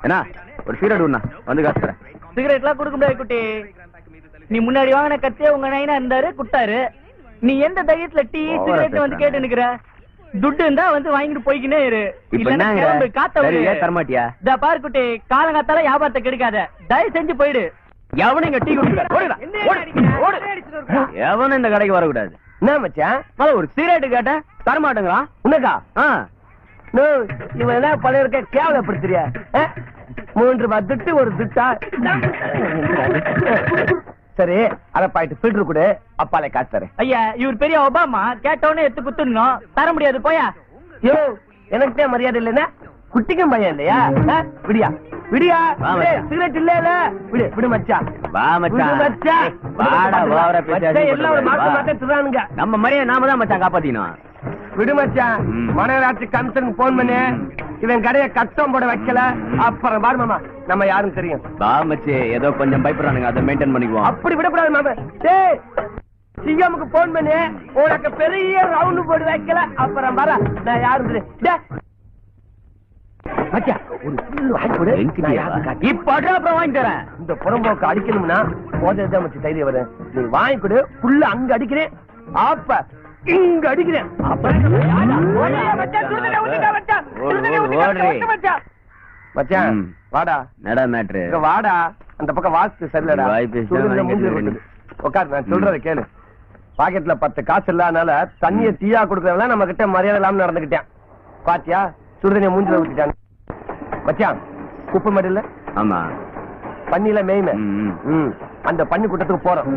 என்ன ஒரு சிகரெட் ஒண்ணா வந்து காசு தரேன். சிகரெட் எல்லாம் கொடுக்க முடியாது குட்டி. நீ முன்னாடி வாங்கின கத்தே உங்க நைனா இருந்தாரு குட்டாரு. நீ எந்த தைரியத்துல டீ சிகரெட் வந்து கேட்டு நிக்கிற? துட்டு இருந்தா வந்து வாங்கிட்டு போய்க்கினே இரு. தரமாட்டியா? இந்த பாரு குட்டி, காலங்காத்தால வியாபாரத்தை கெடுக்காத. தயவு செஞ்சு போயிடு. எவனும் இங்க டீ குடிக்க எவனும் இந்த கடைக்கு வரக்கூடாது. என்ன மச்சான் ஒரு சிகரெட் கேட்டேன் தரமாட்டேங்களா? உனக்கா? இவன் என்ன பழைய இருக்க கேவலப்படுத்துறியா? 3 ரூபாய் திட்டு ஒரு திட்டா. சரி அரை பாயிட்டு ஃபில்டர் கூட அப்பாலே காசு தரேன். ஐயா இவர் பெரிய ஒபாமா, கேட்டவனே எடுத்து குத்துடணும். தர முடியாது போயா. யோ எனக்கிட்டே மரியாதை இல்லைன்னா குட்டிக்கும் பையன் இல்லையா? விடியா விடியா சிகரெட் இல்ல விடு விடு மச்சான். வா மச்சான் மச்சான் வாடா வாடா பேசாதே. எல்லாம் ஒரு மாத்த மாத்த திரானுங்க. நம்ம மரியாதை நாம தான் மச்சான் காப்பாத்தினோம். விடு மச்சான். மனராட்சி கமிஷன் போன் பண்ணு. இவன் கடையை கட்டம் போட வைக்கல. அப்புறம் பாரு மாமா நம்ம யாரும் தெரியும். வா மச்சி ஏதோ கொஞ்சம் பயப்படுறானுங்க, அதை மெயின்டைன் பண்ணிக்குவோம். அப்படி விடக்கூடாது மாமா. டேய் சிங்கமுக்கு போன் பண்ணு. உனக்கு பெரிய ரவுண்ட் போட்டு வைக்கல. அப்புறம் பாரு நான் யாரும் தெரியும். இந்த புறம்போக்கு அடிக்கணும்னா போதான் மச்சி தைரியம் வரும். நீ வாங்கி கொடு. புள்ள அங்க அடிக்கிறேன், அப்ப இங்க அடிக்கிறேன். மச்சான் வாடா. நட மேட்ரு வாடா. அந்த பக்கம் வாஸ்து சரியில்லடா. உட்காரு நான் சொல்றத கேளு. பாக்கெட்ல 10 காசு இல்லாதனால தண்ணிய தீயா கொடுக்கறவங்க நம்ம கிட்ட மரியாதை இல்லாம நடந்துக்கிட்டேன். பாத்தியா சுடுதண்ணிய மூஞ்சில ஊத்திட்டாங்க. மச்சான் குப்பை மாடு இல்ல? ஆமா பண்ணில மேய்மை. அந்த பண்ணி கூட்டத்துக்கு போறோம்.